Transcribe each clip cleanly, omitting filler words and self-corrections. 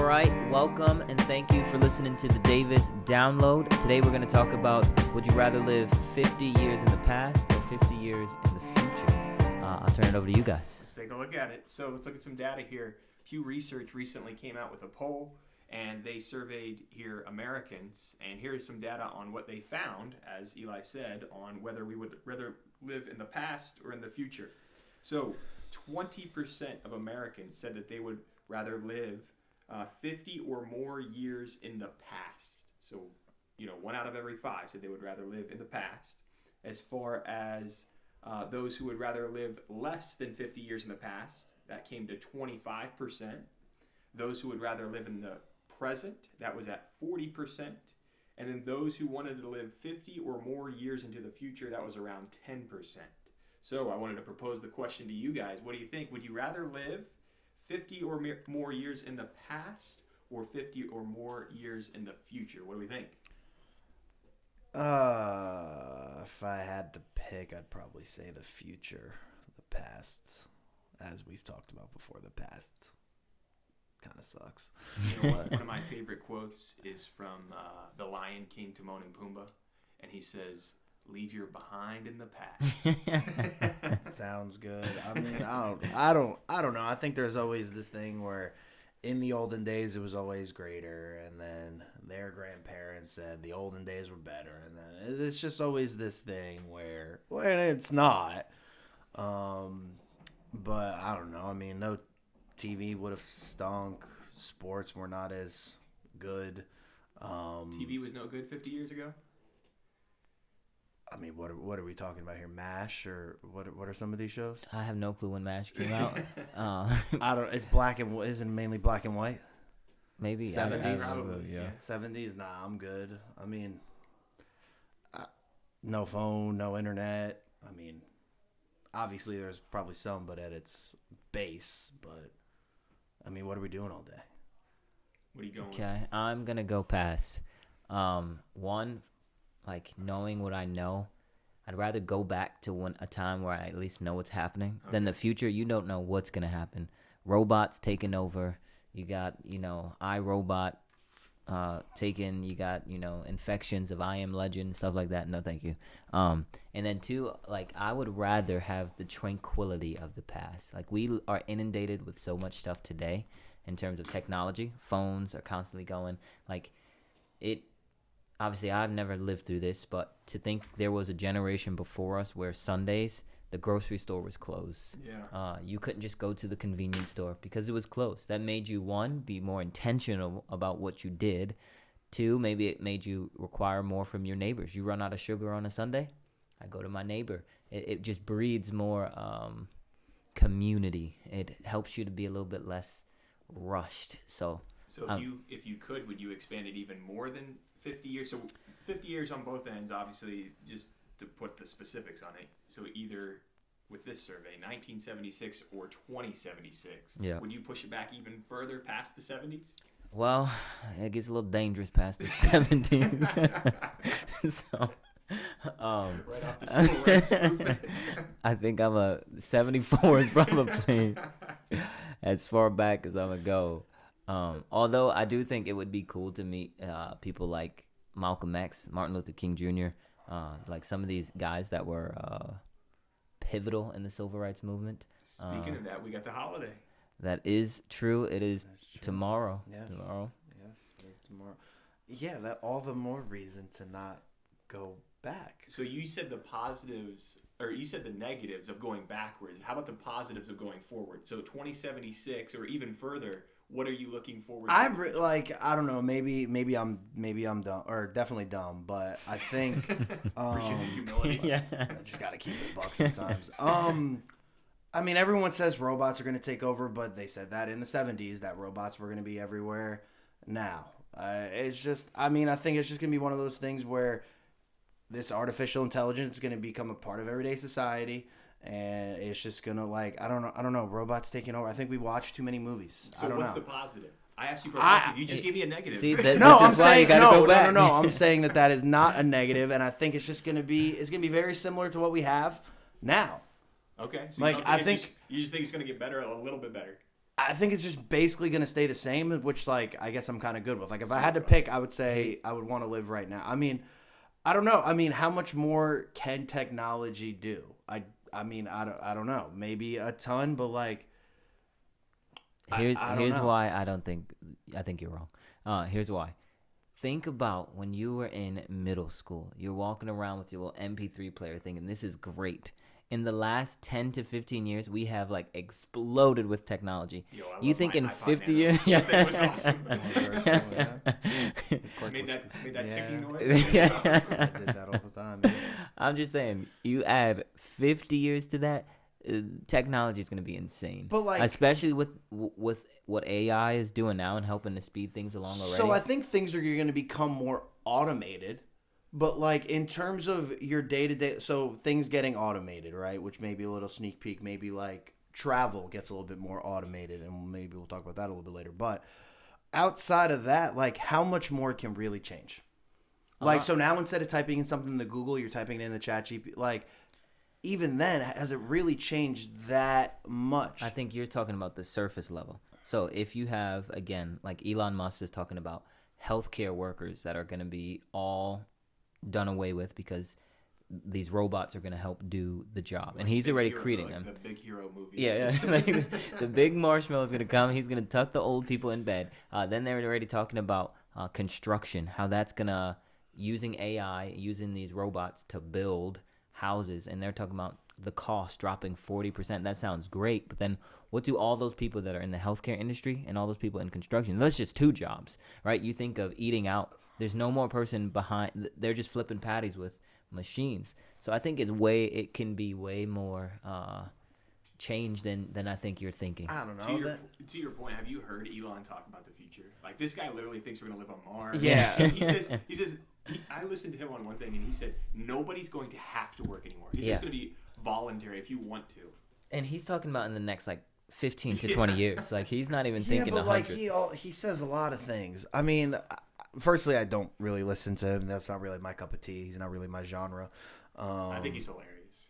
right, welcome and thank you for listening to the Davis Download. Today we're going to talk about, would you rather live 50 years in the past or 50 years in the future? I'll turn it over to you guys. Let's take a look at it. So let's look at some data here. Pew Research recently came out with a poll, and they surveyed here Americans, and here is some data on what they found, as Eli said, on whether we would rather live in the past or in the future. So 20% of Americans said that they would rather live 50 or more years in the past. So, 1 out of every 5 said they would rather live in the past. As far as those who would rather live less than 50 years in the past, that came to 25%. Those who would rather live in the present, that was at 40%. And then those who wanted to live 50 or more years into the future, that was around 10%. So I wanted to propose the question to you guys. What do you think? Would you rather live 50 or more years in the past or 50 or more years in the future? What do we think? If I had to pick, I'd probably say the future. The past, as we've talked about before, the past kind of sucks. You know what? One of my favorite quotes is from The Lion King, Timon and Pumbaa, and he says, "Leave your behind in the past." Sounds good. I mean, I don't know. I think there's always this thing where in the olden days it was always greater, and then their grandparents said the olden days were better, and then it's just always this thing where it's not. But I don't know. I mean, no TV would have stunk. Sports were not as good. TV was no good 50 years ago? I mean, what are we talking about here? MASH, or what are some of these shows? I have no clue when MASH came out. I don't. It's black and isn't it mainly black and white? Maybe 70s, probably. Yeah. 70s. Nah, I'm good. I mean, no phone, no internet. I mean, obviously there's probably some, but at its base. But I mean, what are we doing all day? What are you going with? Okay, I'm gonna go past. One, like knowing what I know, I'd rather go back to a time where I at least know what's happening than the future. You don't know what's gonna happen. Robots taking over. You got iRobot taken. You got infections of I Am Legend, stuff like that. No, thank you. And then two, like I would rather have the tranquility of the past. Like we are inundated with so much stuff today in terms of technology. Phones are constantly going. Like it. Obviously, I've never lived through this, but to think there was a generation before us where Sundays the grocery store was closed. Yeah. You couldn't just go to the convenience store because it was closed. That made you, one, be more intentional about what you did. Two, maybe it made you require more from your neighbors. You run out of sugar on a Sunday, I go to my neighbor. It just breeds more community. It helps you to be a little bit less rushed. So if you could, would you expand it even more than 50 years? So 50 years on both ends, obviously, just to put the specifics on it. So either with this survey, 1976 or 2076, would you push it back even further past the 70s? Well, it gets a little dangerous past the 70s. So, right off the civil rights movement. I think I'm a 74 is probably as far back as I'm going to go. Although I do think it would be cool to meet people like Malcolm X, Martin Luther King Jr., like some of these guys that were pivotal in the civil rights movement. Speaking of that, we got the holiday. That is true. It is true. tomorrow. Yes. Tomorrow. Yes, it is tomorrow. Yeah, that all the more reason to not go back. So you said the positives, or you said the negatives of going backwards. How about the positives of going forward? So 2076 or even further, what are you looking forward to? I don't know, maybe I'm dumb, or definitely dumb, but I think Appreciate the humility. Yeah. I just got to keep it a buck sometimes. I mean, everyone says robots are going to take over, but they said that in the 70s that robots were going to be everywhere now. It's just, I mean, I think it's just going to be one of those things where this artificial intelligence is going to become a part of everyday society, and it's just going to, like, I don't know, robots taking over. I think we watch too many movies. So I don't what's know. the positive? I asked you for a positive. You just gave me a negative. See, No, I'm this is why you saying gotta go back. no. I'm saying that is not a negative, and I think it's just going to be very similar to what we have now. Okay. So Like, I think you just think it's going to get better, a little bit better. I think it's just basically going to stay the same, which, like, I guess I'm kind of good with. Like, if I had to pick, I would say I would want to live right now. I mean, I don't know. I mean, how much more can technology do? I mean, I don't know. Maybe a ton, but, like, Here's I don't here's know. why I think you're wrong. Here's why. Think about when you were in middle school. You're walking around with your little MP3 player thinking this is great. In the last 10 to 15 years, we have like exploded with technology. Yo, I You love think my in iPod 50 Nano. years? That was awesome. Click made was- that ticking yeah. noise. That was awesome. I did that all the time. Yeah. I'm just saying, you add 50 years to that, technology is going to be insane. But, like- especially with what AI is doing now and helping to speed things along already. So I think things are going to become more automated, but like in terms of your day-to-day, so things getting automated, right? Which may be a little sneak peek, maybe like travel gets a little bit more automated, and maybe we'll talk about that a little bit later. But outside of that, like how much more can really change? Like, so now instead of typing in something in the Google, you're typing it in the chat GPT, like even then, has it really changed that much? I think you're talking about the surface level. So if you have, again, like Elon Musk is talking about healthcare workers that are going to be all done away with because these robots are going to help do the job. Like and he's Big already Hero, creating like them. The Big Hero movie. Yeah. Like, the big marshmallow is going to come. He's going to tuck the old people in bed. Then they're already talking about construction, how that's going to, using AI, using these robots to build houses. And they're talking about the cost dropping 40%. That sounds great, but then what do all those people that are in the healthcare industry and all those people in construction, that's just two jobs, right? You think of eating out, there's no more person behind, they're just flipping patties with machines. So I think it can be way more change than I think you're thinking. I don't know. To your point, have you heard Elon talk about the future? Like, this guy literally thinks we're gonna live on Mars. Yeah. he says I listened to him on one thing, and he said nobody's going to have to work anymore. He said it's gonna be voluntary if you want to. And he's talking about in the next like 15 to 20 years. Like, he's not even thinking but 100. like he says a lot of things. I mean, firstly, I don't really listen to him. That's not really my cup of tea. He's not really my genre. I think he's hilarious.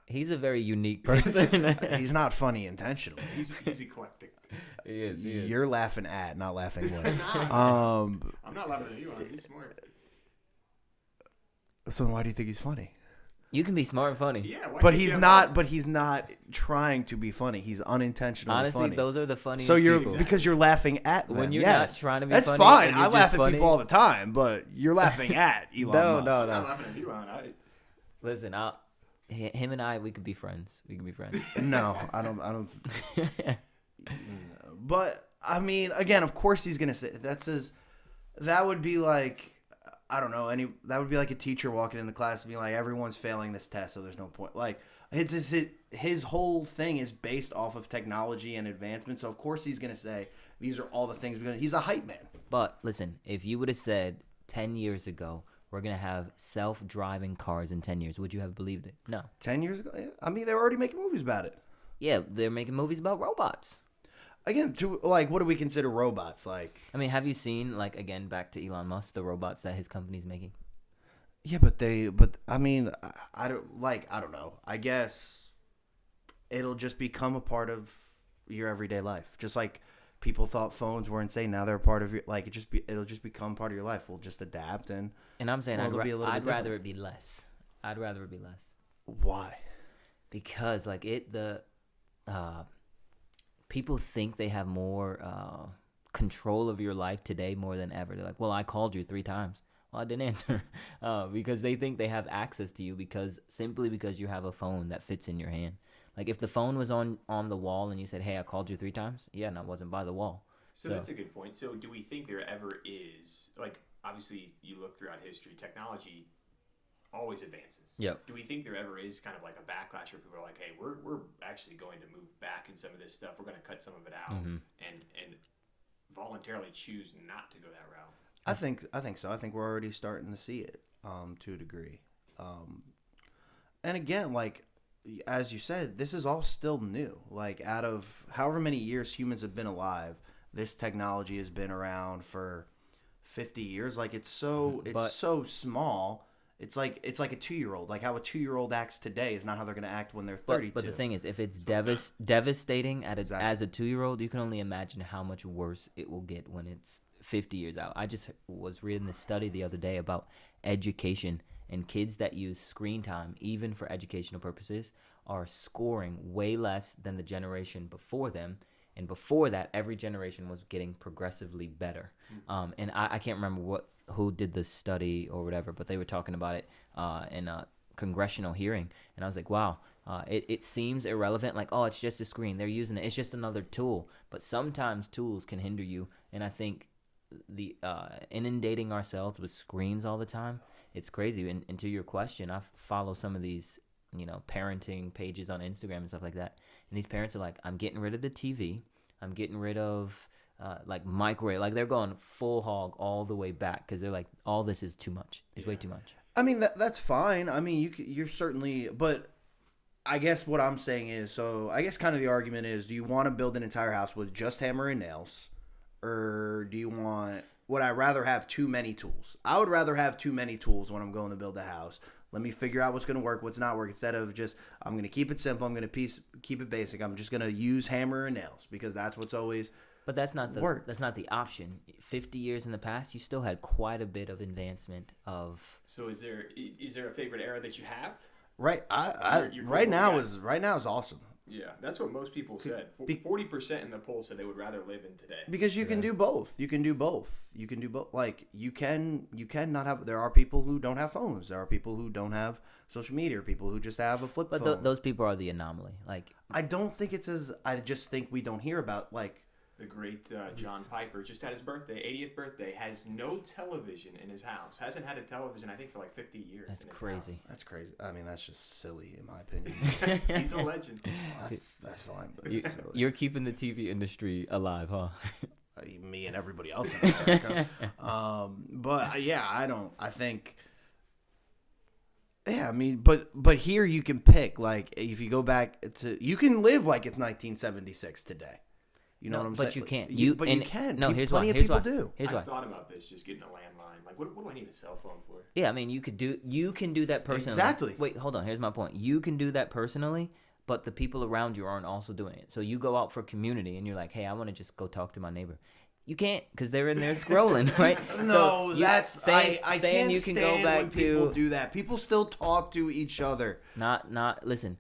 He's a very unique person. He's not funny intentionally. He's eclectic. He is. You're laughing at, not laughing with. I'm not laughing at you. He's smart. So why do you think he's funny? You can be smart and funny. Yeah, But he's not. But he's not trying to be funny. He's unintentionally Honestly, funny. those are the funniest So you're people. because you're laughing at them. When you're yes. not trying to be That's funny fine. and I you're laugh just at funny. people all the time, but you're laughing at Elon Musk. I'm not laughing at Elon. Listen, him and I, we could be friends. We could be friends. No, I don't. But I mean, again, of course he's gonna say that's his. That would be like, I don't know, that would be like a teacher walking in the class and being like, everyone's failing this test, so there's no point. Like, his whole thing is based off of technology and advancement. So of course he's gonna say these are all the things we're gonna. He's a hype man. But listen, if you would have said 10 years ago, we're going to have self-driving cars in 10 years, would you have believed it? No. 10 years ago, yeah. I mean, they were already making movies about it. Yeah, they're making movies about robots. Again, what do we consider robots? Like, I mean, have you seen, like, again, back to Elon Musk, the robots that his company's making? yeah, but I mean, I don't know. I guess it'll just become a part of your everyday life. Just like people thought phones were insane, now they're a part of your, like, it'll just become part of your life. We'll just adapt and I'm saying Well, it'll be a little I'd bit rather different. it be less. I'd rather it be less. why? Because, like, people think they have more control of your life today more than ever. They're like, well, I called you 3 times. Well, I didn't answer. Because they think they have access to you simply because you have a phone that fits in your hand. Like, if the phone was on the wall and you said, hey, I called you 3 times. Yeah, and I wasn't by the wall. So that's a good point. So do we think there ever is, like, obviously you look throughout history, technology always advances. Yep. Do we think there ever is kind of like a backlash where people are like, hey, we're actually going to move back in some of this stuff. We're going to cut some of it out and voluntarily choose not to go that route? I think so. I think we're already starting to see it to a degree. And again, like, as you said, this is all still new. Like, out of however many years humans have been alive, this technology has been around for 50 years. Like, it's so small It's like a 2-year-old. Like how a 2-year-old acts today is not how they're going to act when they're 32. But the thing is, if it's devastating as a 2-year-old, you can only imagine how much worse it will get when it's 50 years out. I just was reading this study the other day about education, and kids that use screen time, even for educational purposes, are scoring way less than the generation before them. And before that, every generation was getting progressively better. And I can't remember who did the study or whatever, but they were talking about it in a congressional hearing. And I was like, wow, it seems irrelevant. Like, oh, it's just a screen. They're using it. It's just another tool. But sometimes tools can hinder you. And I think the inundating ourselves with screens all the time, it's crazy. And to your question, I follow some of these, parenting pages on Instagram and stuff like that. And these parents are like, I'm getting rid of the TV. I'm getting rid of microwave. Like they're going full hog all the way back because they're like, all this is too much. It's way too much. I mean, that's fine. I mean, you're certainly, but I guess what I'm saying is, so I guess kind of the argument is, do you want to build an entire house with just hammer and nails, or would I rather have too many tools? I would rather have too many tools when I'm going to build a house. Let me figure out what's going to work, what's not work, instead of just, I'm going to keep it simple, I'm going to keep it basic. I'm just going to use hammer and nails because that's what's always But that's not worked. That's not the option. 50 years in the past, you still had quite a bit of advancement of. So is there a favorite era that you have? Right. You're right cool, now yeah. is awesome. Yeah, that's what most people said. 40% in the poll said they would rather live in today. Because you can do both. You can do both. Like you can not have. There are people who don't have phones. There are people who don't have social media. Or people who just have a flip phone. But those people are the anomaly. Like I don't think it's as. I just think we don't hear about like. The great John Piper just had his birthday, 80th birthday, has no television in his house. Hasn't had a television, I think, for like 50 years. That's crazy. That's crazy. I mean, that's just silly, in my opinion. He's a legend. That's fine, but it's silly. You're keeping the TV industry alive, huh? Me and everybody else in America. But yeah, I think. Yeah, I mean, but here you can pick. Like, if you go back you can live like it's 1976 today. You know what I'm saying? But you can't. You can. No, here's plenty why. of Here's people why. do. Here's why. I've thought about this, just getting a landline. Like, what do I need a cell phone for? Yeah, I mean, you can do that personally. Exactly. Wait, hold on. Here's my point. You can do that personally, but the people around you aren't also doing it. So you go out for community, and you're like, hey, I want to just go talk to my neighbor. You can't because they're in there scrolling, right? No, so that's saying can't you can stand go back when people to do that. People still talk to each other. not listen.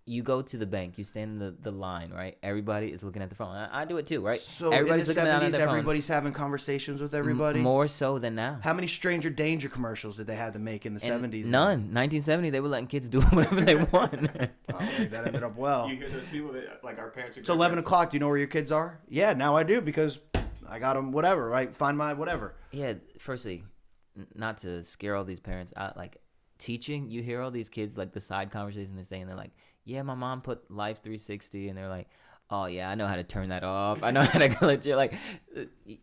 You go to the bank, you stand in the line, right? Everybody is looking at the phone. I do it too, right? So everybody's in the looking at 70s, their phone. everybody's having conversations with everybody. More so than now. How many stranger danger commercials did they have to make in the 70s? None. 1970, they were letting kids do whatever they want. I think that ended up well. You hear those people that, like our parents are... It's 11 o'clock. Do you know where your kids are? Yeah, now I do because I got them whatever, right? Find my whatever. Yeah, firstly, not to scare all these parents, teaching, you hear all these kids, like the side conversations they say, and they're like, yeah, my mom put Life 360, and they're like, oh yeah, I know how to turn that off. I know how to legit, like,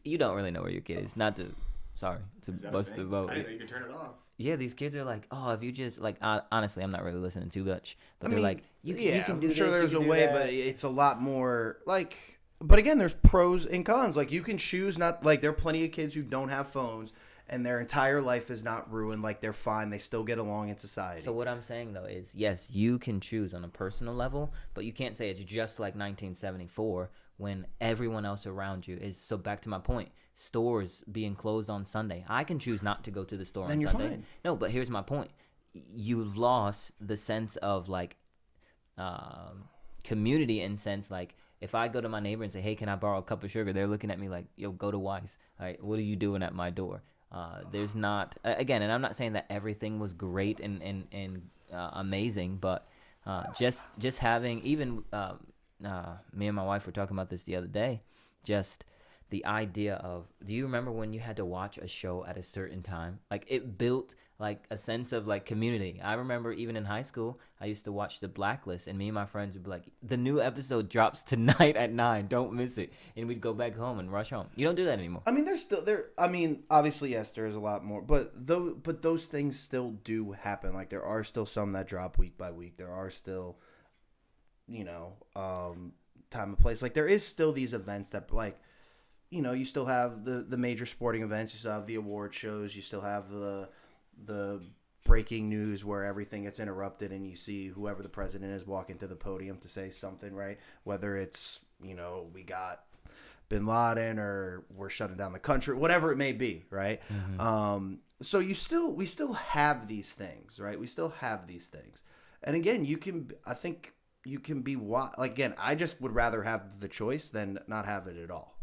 you don't really know where your kid is. Not to, sorry, to bust the vote. I didn't know you could turn it off. Yeah, these kids are like, oh, if you just, like, honestly, I'm not really listening too much, but they're mean, like, you can do I'm sure this, there's you a can do way, that. but it's a lot more, like, but again, there's pros and cons. Like, you can choose not, like, there are plenty of kids who don't have phones, and their entire life is not ruined. Like, they're fine. They still get along in society. So what I'm saying, though, is, yes, you can choose on a personal level, but you can't say it's just like 1974 when everyone else around you is. So back to my point, stores being closed on Sunday. I can choose not to go to the store Then on you're Sunday. fine. No, but here's my point. You've lost the sense of, like, community in sense, like, if I go to my neighbor and say, hey, can I borrow a cup of sugar? They're looking at me like, yo, go to Weiss. All right, what are you doing at my door? There's not, again, and I'm not saying that everything was great and amazing, but just having, even me and my wife were talking about this the other day, just the idea of, do you remember when you had to watch a show at a certain time? Like, it built like a sense of like community. I remember even in high school, I used to watch The Blacklist, and me and my friends would be like, the new episode drops tonight at 9, don't miss it. And we'd go back home and rush home. You don't do that anymore. I mean, there's still there. I mean, obviously, yes, there is a lot more, but those things still do happen. Like, there are still some that drop week by week. There are still, time and place. Like, there is still these events that, like, you still have the major sporting events. You still have the award shows. You still have the breaking news where everything gets interrupted and you see whoever the president is walking to the podium to say something, right? Whether it's, we got bin Laden or we're shutting down the country, whatever it may be, right? So we still have these things, right? We still have these things. And again, I think you can be, again, I just would rather have the choice than not have it at all.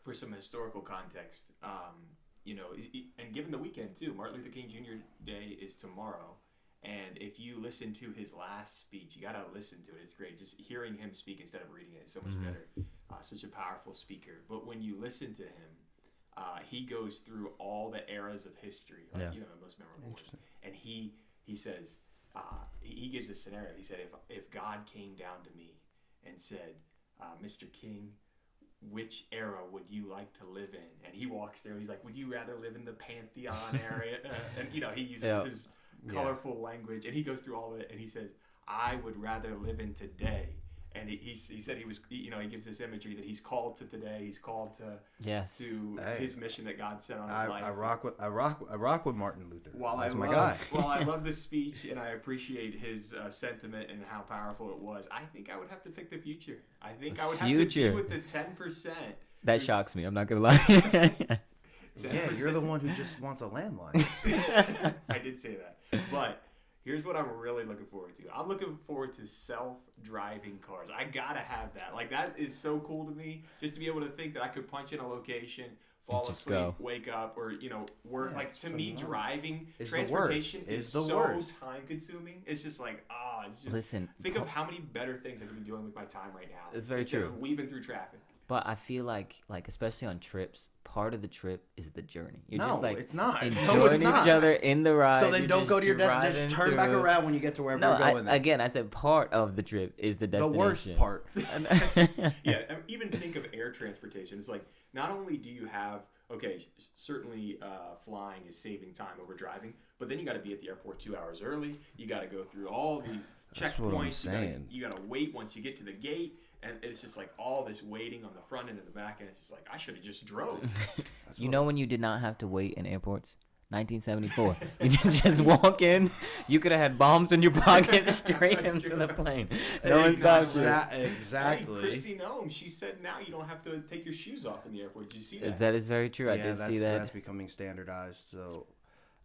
For some historical context, and given the weekend too, Martin Luther King Jr. Day is tomorrow. And if you listen to his last speech, you got to listen to it. It's great. Just hearing him speak instead of reading it is so much better. Such a powerful speaker. But when you listen to him, he goes through all the eras of history, the most memorable ones. And he says, he gives a scenario. He said, if God came down to me and said, Mr. King, which era would you like to live in? And he walks through. He's like, would you rather live in the Pantheon area? And he uses his colorful language, and he goes through all of it. And he says, I would rather live in today. And he said he was, he gives this imagery that he's called to today. He's called to his mission that God set on his life. I rock with Martin Luther. That's my guy. guy. While I love this speech and I appreciate his sentiment and how powerful it was, I think I would have to pick the future. I think I would have to be with the 10%. That shocks me. I'm not gonna lie. Yeah, you're the one who just wants a landline. I did say that, but. Here's what I'm really looking forward to. I'm looking forward to self-driving cars. I gotta have that. Like, that is so cool to me. Just to be able to think that I could punch in a location, fall asleep, wake up, or work. Like, to me, driving transportation is so time-consuming. It's just like, it's just. Listen, think of how many better things I could be doing with my time right now. It's very true. Weaving through traffic. But I feel like especially on trips, part of the trip is the journey. You're it's not. Enjoying each other in the ride. So then don't go to your destination. Just turn back around when you get to wherever you're going. Again, I said part of the trip is the destination. The worst part. Yeah, even think of air transportation. It's like, not only do you have, certainly flying is saving time over driving, but then you got to be at the airport 2 hours early. You got to go through all these checkpoints. That's what I'm saying. You got to wait once you get to the gate. And it's just like all this waiting on the front end and the back end. It's just like, I should have just drove. When you did not have to wait in airports? 1974. You just walk in. You could have had bombs in your pocket straight into the plane. No one stopped you. Exactly. Hey, Christy Nome, she said now you don't have to take your shoes off in the airport. Did you see that? That is very true. I did see that. That's becoming standardized. So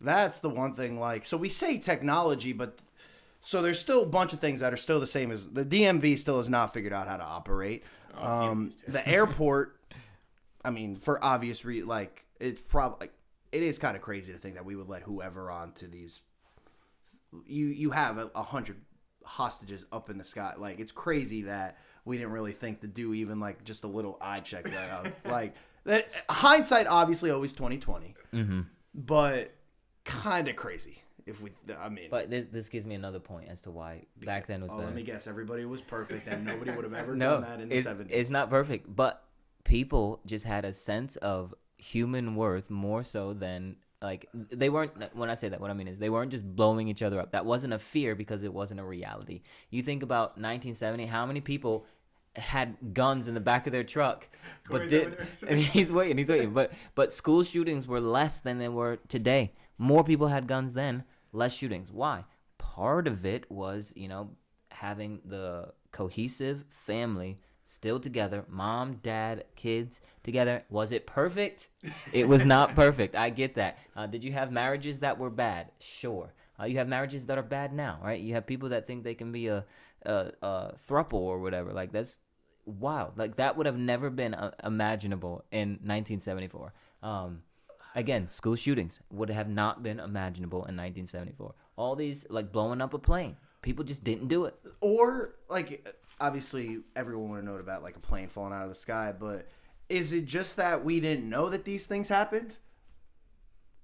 that's the one thing. So we say technology, but... So there's still a bunch of things that are still the same as the DMV still has not figured out how to operate. The airport, for obvious it's probably it is kind of crazy to think that we would let whoever onto these. You have 100 hostages up in the sky. Like, it's crazy that we didn't really think to do even just a little eye check that. That hindsight obviously always 2020, but kind of crazy. But this gives me another point as to why back then was better. Let me guess. Everybody was perfect, and nobody would have ever done that in the 70s. It's not perfect, but people just had a sense of human worth more so than they weren't. When I say that, what I mean is they weren't just blowing each other up. That wasn't a fear because it wasn't a reality. You think about 1970, how many people had guns in the back of their truck, and he's waiting. But school shootings were less than they were today. More people had guns then. Less shootings. Why? Part of it was, having the cohesive family still together, mom, dad, kids together. Was it perfect? It was not perfect. I get that. Did you have marriages that were bad? Sure. You have marriages that are bad now, right? You have people that think they can be a throuple or whatever. That's wild. That would have never been imaginable in 1974. Again, school shootings would have not been imaginable in 1974. All these, blowing up a plane. People just didn't do it. Or, obviously, everyone would have known about, a plane falling out of the sky, but is it just that we didn't know that these things happened?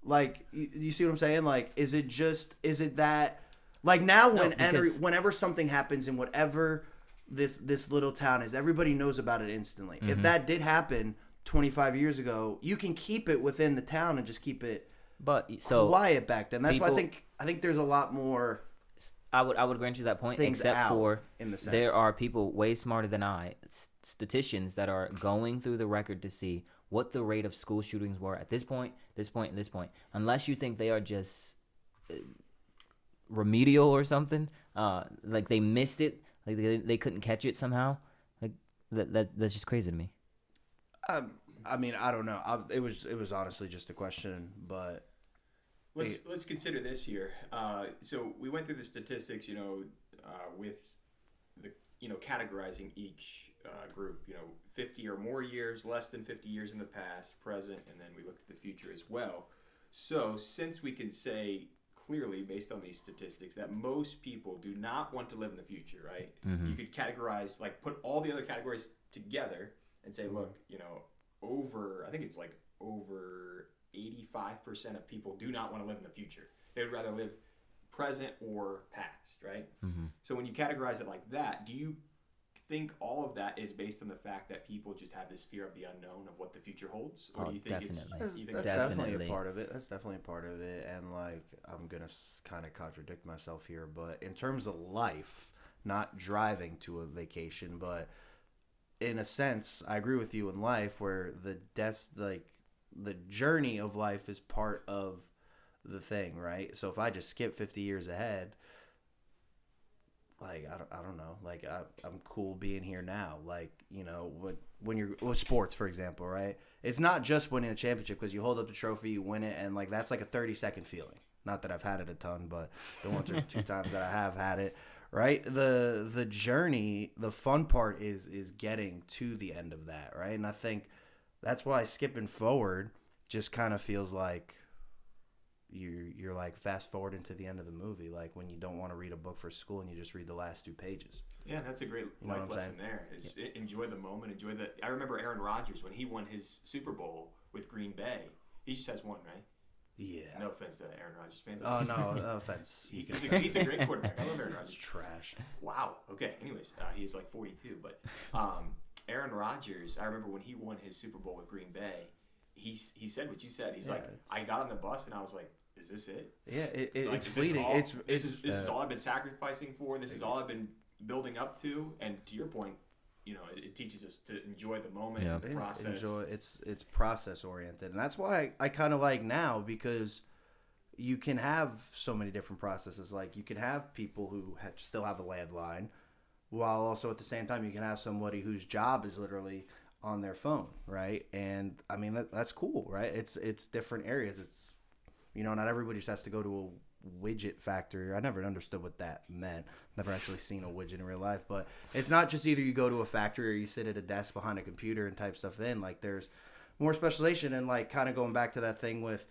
You see what I'm saying? Is it that, now whenever something happens in whatever this little town is, everybody knows about it instantly. Mm-hmm. If that did happen 25 years ago, you can keep it within the town and just keep it quiet back then. That's why I think there's a lot more. I would grant you that point, except for there are people way smarter than I, statisticians that are going through the record to see what the rate of school shootings were at this point, this point, and this point. Unless you think they are just remedial or something. Like they missed it. Like they couldn't catch it somehow. Like that's just crazy to me. I mean, I don't know. It was honestly just a question, but let's consider this here. So we went through the statistics, with the categorizing each group. 50 or more years, less than 50 years in the past, present, and then we looked at the future as well. So since we can say clearly, based on these statistics, that most people do not want to live in the future, right? Mm-hmm. You could categorize, like, put all the other categories together and say, look, I think it's like over 85% of people do not want to live in the future. They would rather live present or past, right? Mm-hmm. So when you categorize it like that, do you think all of that is based on the fact that people just have this fear of the unknown of what the future holds? Or do you think definitely. That's definitely a part of it. That's definitely a part of it. And like, I'm going to kind of contradict myself here, but in terms of life, not driving to a vacation, but in a sense, I agree with you in life where the journey of life is part of the thing, right? So if I just skip 50 years ahead, like I don't know, like I'm cool being here now. Like, when you're with sports, for example, right? It's not just winning a championship because you hold up the trophy, you win it, and like that's like a 30-second feeling. Not that I've had it a ton, but the once or two times that I have had it, right? The journey, the fun part is getting to the end of that, right? And I think that's why skipping forward just kind of feels like you're like fast forwarding to the end of the movie, like when you don't want to read a book for school and you just read the last 2 pages. Yeah, that's a great life lesson there. Is enjoy the moment, I remember Aaron Rodgers when he won his Super Bowl with Green Bay. He just has one, right? Yeah. No offense to Aaron Rodgers fans. Oh, no offense. He's a great quarterback. I love Aaron Rodgers. He's trash. Wow. Okay. Anyways, he's like 42, but Aaron Rodgers, I remember when he won his Super Bowl with Green Bay, he said what you said. He's like, I got on the bus and I was like, is this it? Yeah, like, it's fleeting. This is all I've been sacrificing for. This is all I've been building up to. And to your point, it teaches us to enjoy the moment, and the process. It's process oriented, and that's why I kind of like now, because you can have so many different processes. Like you can have people who still have a landline, while also at the same time you can have somebody whose job is literally on their phone, right? And I mean that's cool, right? It's different areas. It's not everybody just has to go to a widget factory. I never understood what that meant. Never actually seen a widget in real life, but it's not just either you go to a factory or you sit at a desk behind a computer and type stuff in. Like there's more specialization, and like kind of going back to that thing with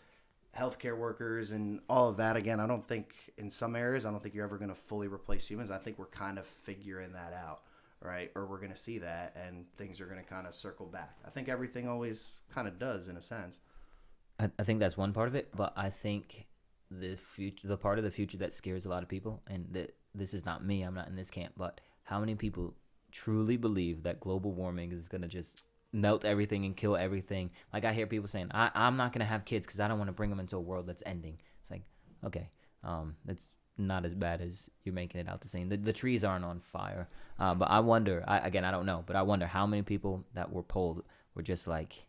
healthcare workers and all of that. Again, I don't think in some areas, I don't think you're ever going to fully replace humans. I think we're kind of figuring that out, right? Or we're going to see that and things are going to kind of circle back. I think everything always kind of does in a sense. I think that's one part of it, but I think the part of the future that scares a lot of people, and this is not me, I'm not in this camp, but how many people truly believe that global warming is going to just melt everything and kill everything? Like I hear people saying, I'm not going to have kids because I don't want to bring them into a world that's ending. It's like, okay, it's not as bad as you're making it out to seem. The trees aren't on fire, but I wonder, I don't know, but I wonder how many people that were polled were just like,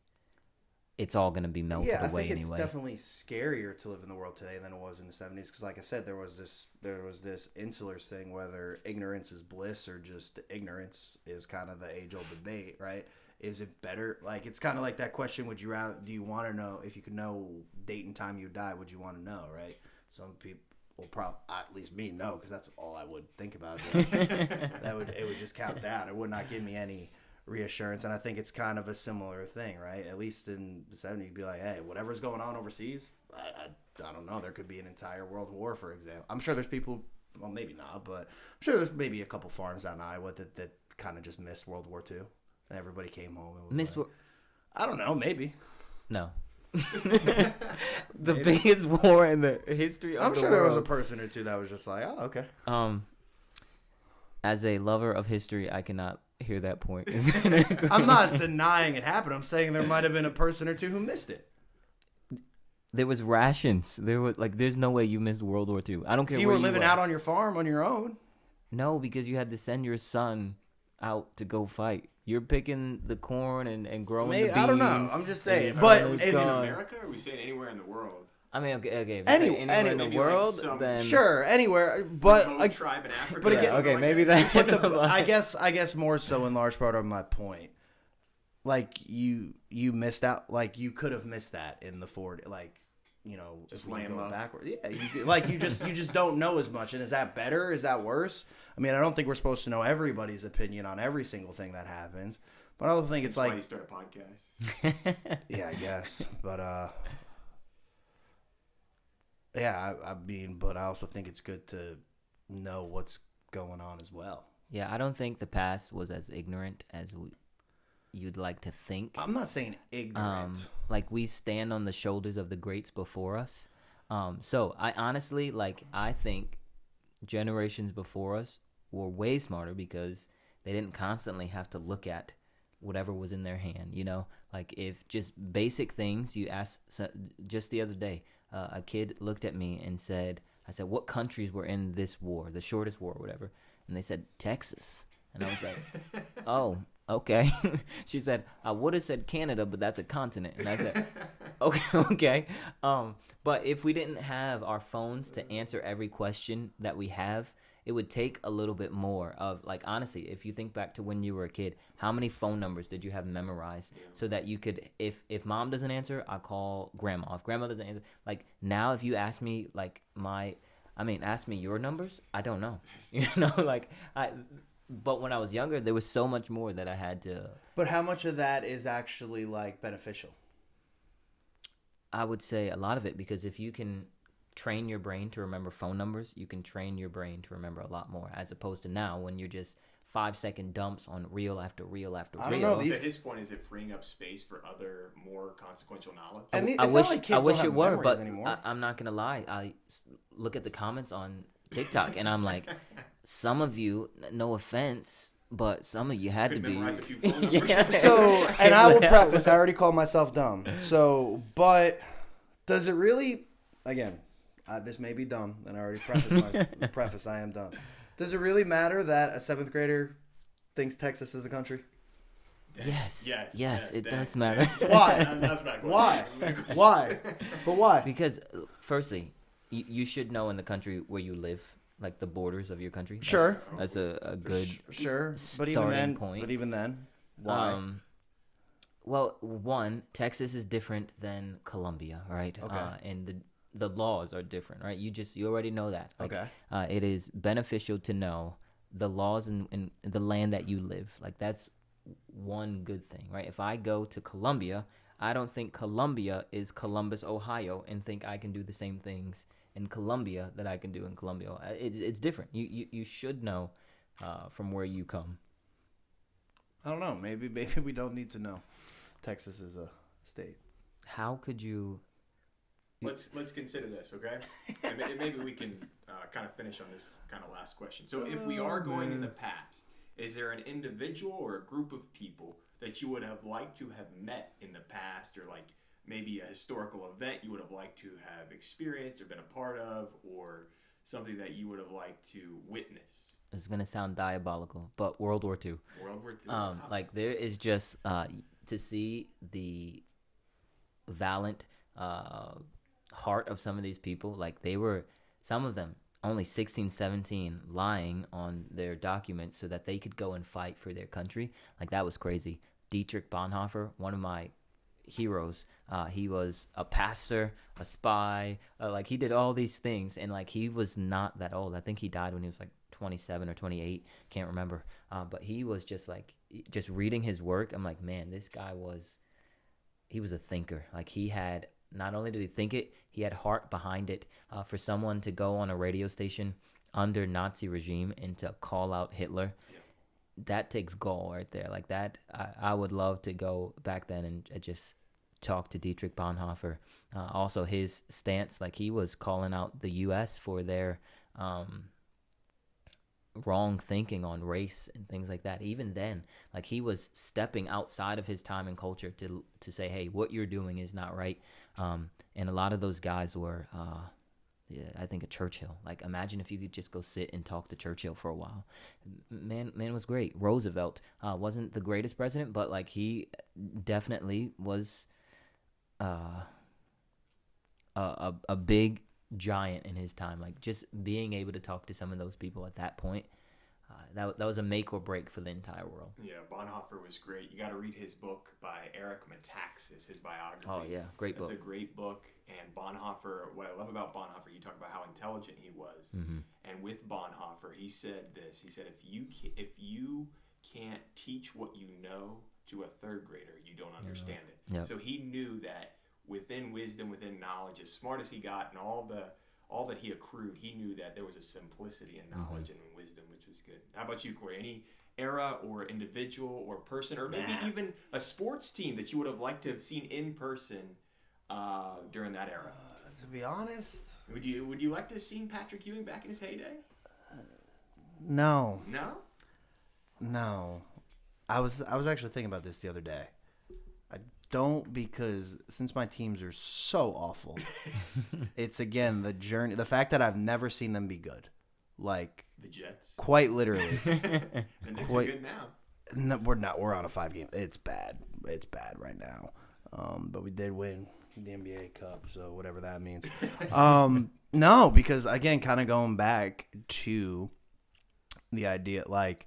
it's all going to be melted away anyway. Yeah, I think it's definitely scarier to live in the world today than it was in the 70s. Because like I said, there was this insular thing, whether ignorance is bliss or just ignorance is kind of the age-old debate, right? Is it better? Like, it's kind of like that question, do you want to know, if you could know date and time you die, would you want to know, right? Some people will probably, at least me, no, because that's all I would think about. It would just count down. It would not give me any reassurance. And I think it's kind of a similar thing, right? At least in the 70s, you'd be like, hey, whatever's going on overseas, I don't know, there could be an entire world war, for example. I'm sure there's people, well, maybe not, but I'm sure there's maybe a couple farms out in Iowa that kind of just missed World War II, and everybody came home and was I don't know, maybe. No. The biggest war in the history of I'm the sure world. there was a person or two that was just like, oh, okay. As a lover of history, I cannot hear that point. I'm not denying it happened. I'm saying there might have been a person or two who missed it. There was rations. There's no way you missed World War II. I don't care if you where were living out on your farm on your own. No, because you had to send your son out to go fight. You're picking the corn and growing the beans. I don't know. I'm just saying. But in America, or are we saying anywhere in the world? I mean, okay. If you Any- say anywhere in the maybe world, like some then Sure, anywhere, but remote tribe in Africa. but or again- something okay, like maybe that. that. but I guess more so in large part of my point. Like you missed out. Like you could have missed that in the Ford. Like Just if we laying go low. backward. Yeah, you just don't know as much. And is that better? Is that worse? I mean, I don't think we're supposed to know everybody's opinion on every single thing that happens. But I don't think it's That's why like you start a podcast. yeah, I guess. But yeah, I mean, but I also think it's good to know what's going on as well. yeah, I don't think the past was as ignorant as you'd like to think. I'm not saying ignorant. Like we stand on the shoulders of the greats before us. So I honestly I think generations before us were way smarter because they didn't constantly have to look at whatever was in their hand. Like if just basic things you ask. Just the other day, a kid looked at me and said, "I said, what countries were in this war, the shortest war, or whatever?" And they said Texas, and I was like, "Oh." Okay. She said, I would have said Canada, but that's a continent. And I said, okay. But if we didn't have our phones to answer every question that we have, it would take a little bit more of, like, honestly, if you think back to when you were a kid, how many phone numbers did you have memorized so that you could, if mom doesn't answer, I call grandma. If grandma doesn't answer, like, now if you ask me, like, ask me your numbers, I don't know. But when I was younger, there was so much more that I had to. But how much of that is actually like beneficial? I would say a lot of it, because if you can train your brain to remember phone numbers, you can train your brain to remember a lot more, as opposed to now when you're just 5-second dumps on reel after reel after reel. I don't know, So his point is it freeing up space for other more consequential knowledge. And I it's wish not like kids I don't wish have it were, memories but anymore. I'm not gonna lie. I look at the comments on TikTok and I'm like, some of you, no offense, but some of you had Could to be. memorize a few phone numbers. Yeah. So, and I will preface, I already called myself dumb. So, but does it really, again, this may be dumb, and I already preface I am dumb. Does it really matter that a 7th grader thinks Texas is a country? Yes, it dang. does matter. Why? That's my question. Why? That's my question. Why? But why? Because, firstly, you should know in the country where you live, like the borders of your country. Sure. That's a good. Sure. starting point. But even then, why? Well, one, Texas is different than Colombia, right? Okay. And the laws are different, right? You already know that. Like, Okay. It is beneficial to know the laws in the land that you live. Like, that's one good thing, right? If I go to Colombia, I don't think Colombia is Columbus, Ohio, and think I can do the same things in Colombia that I can do in Colombia. It's different. You should know from where you come. I don't know. Maybe we don't need to know. Texas is a state. How could you? Let's consider this, okay? And maybe we can kind of finish on this kind of last question. So if we are going in the past, is there an individual or a group of people that you would have liked to have met in the past, or like maybe a historical event you would have liked to have experienced or been a part of, or something that you would have liked to witness? It's gonna sound diabolical, but World War II. World War II. Like there is just to see the valiant heart of some of these people. Like they were, some of them only 16, 17, lying on their documents so that they could go and fight for their country. Like that was crazy. Dietrich Bonhoeffer, one of my heroes. He was a pastor, a spy. Like he did all these things, and like he was not that old. I think he died when he was like 27 or 28. Can't remember. But he was just reading his work. I'm like, man, this guy he was a thinker. Like he had, not only did he think it, he had heart behind it. For someone to go on a radio station under Nazi regime and to call out Hitler, that takes gall right there. Like that, I would love to go back then and just talk to Dietrich Bonhoeffer. Also his stance, like he was calling out the U.S. for their wrong thinking on race and things like that. Even then, like he was stepping outside of his time and culture to say, hey, what you're doing is not right. And a lot of those guys were, I think, a Churchill. Like imagine if you could just go sit and talk to Churchill for a while. Man was great. Roosevelt wasn't the greatest president, but like he definitely was a big giant in his time. Like just being able to talk to some of those people at that point, that was a make or break for the entire world. Yeah, Bonhoeffer was great. You got to read his book by Eric Metaxas, his biography. Oh yeah, great book. It's a great book. And Bonhoeffer, what I love about Bonhoeffer, you talk about how intelligent he was. Mm-hmm. And with Bonhoeffer, he said this. He said, if you can't teach what you know to a third grader, you don't understand it. Yep. So he knew that within wisdom, within knowledge, as smart as he got and all that he accrued, he knew that there was a simplicity in knowledge and in wisdom, which was good. How about you, Corey? Any era or individual or person, or maybe even a sports team that you would have liked to have seen in person during that era? To be honest, Would you like to have seen Patrick Ewing back in his heyday? no. No? I was actually thinking about this the other day. I don't, because since my teams are so awful, it's again the journey, the fact that I've never seen them be good. Like The Jets. quite literally. The Knicks are good now. No, we're not. We're on a 5-game. It's bad. It's bad right now. But we did win the NBA Cup, so whatever that means. No, because again, kind of going back to the idea, like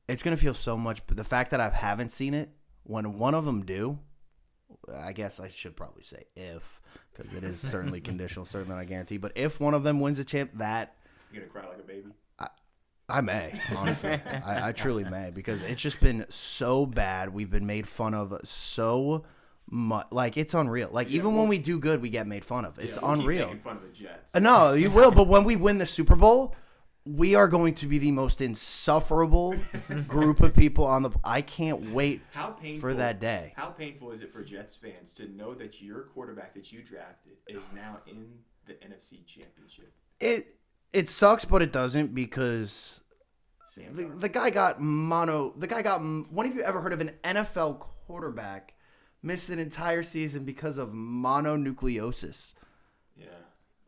it's gonna feel so much. But the fact that I haven't seen it, when one of them do, I guess I should probably say if, because it is certainly conditional, certainly not guaranteed. But if one of them wins a chip, that You're gonna cry like a baby. I may, honestly. I truly may, because it's just been so bad. We've been made fun of so much. Like, it's unreal. Like, even when we do good, we get made fun of. It's we'll unreal. Keep making fun of the Jets. No, you will. But when we win the Super Bowl, we are going to be the most insufferable group of people on the. I can't wait for that day. How painful is it for Jets fans to know that your quarterback that you drafted is now in the NFC Championship? It sucks, but it doesn't, because Sam the guy got mono. The guy got. When have you ever heard of an NFL quarterback miss an entire season because of mononucleosis? Yeah.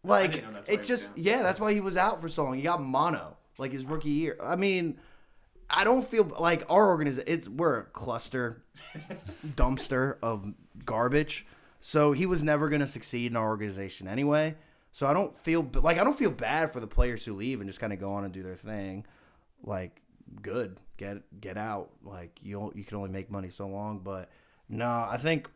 Like, I didn't know that's why it he was just, out. yeah, that's why he was out for so long. He got mono, like his rookie year. I mean, I don't feel like our organization, we're a cluster, dumpster of garbage. So he was never going to succeed in our organization anyway. So I don't feel bad for the players who leave and just kind of go on and do their thing. Like, good, get out. Like, you can only make money so long. But no, I think,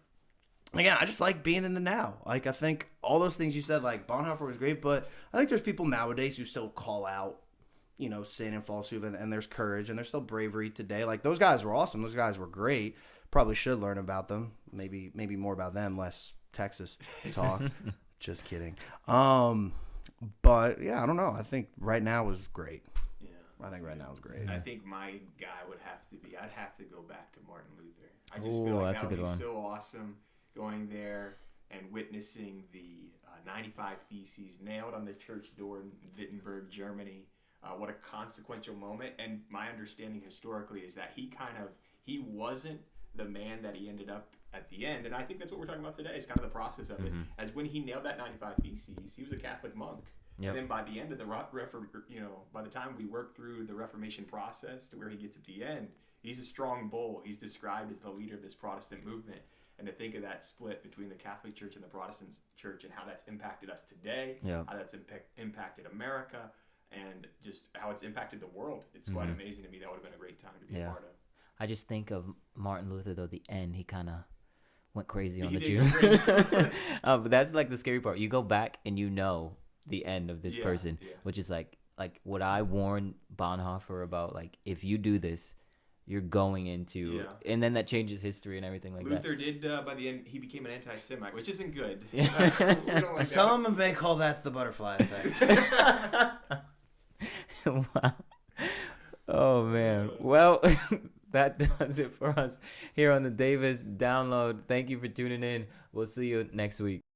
again, I just like being in the now. Like, I think all those things you said, like Bonhoeffer was great, but I think there's people nowadays who still call out, sin and falsehood, and there's courage and there's still bravery today. Like, those guys were awesome. Those guys were great. Probably should learn about them. Maybe more about them, less Texas talk. Just kidding. But yeah, I don't know. I think right now was great. Yeah. I think right now is great. I think my guy I'd have to go back to Martin Luther. I just feel like that's that a would good be one. so awesome going there and witnessing the 95 Theses nailed on the church door in Wittenberg, Germany. What a consequential moment. And my understanding historically is that he wasn't the man that he ended up at the end. And I think that's what we're talking about today, is kind of the process of it. As when he nailed that 95 Theses, he was a Catholic monk. Yep. And then by the end of by the time we work through the Reformation process to where he gets at the end, he's a strong bull. He's described as the leader of this Protestant movement. And to think of that split between the Catholic Church and the Protestant Church and how that's impacted us today, Yep. how that's impacted America, and just how it's impacted the world. It's quite amazing to me. That would have been a great time to be a part of. I just think of Martin Luther, though, the end, he kind of went crazy on He the did go Jews. crazy. But that's like the scary part. You go back and the end of this Yeah, person, yeah. which is like what I warned Bonhoeffer about, like, if you do this, you're going into, and then that changes history and everything like Luther did, by the end, he became an anti-Semite, which isn't good. Yeah. We don't like Some may call that the butterfly effect. Wow. Oh, man. Well, that does it for us here on the Davis Download. Thank you for tuning in. We'll see you next week.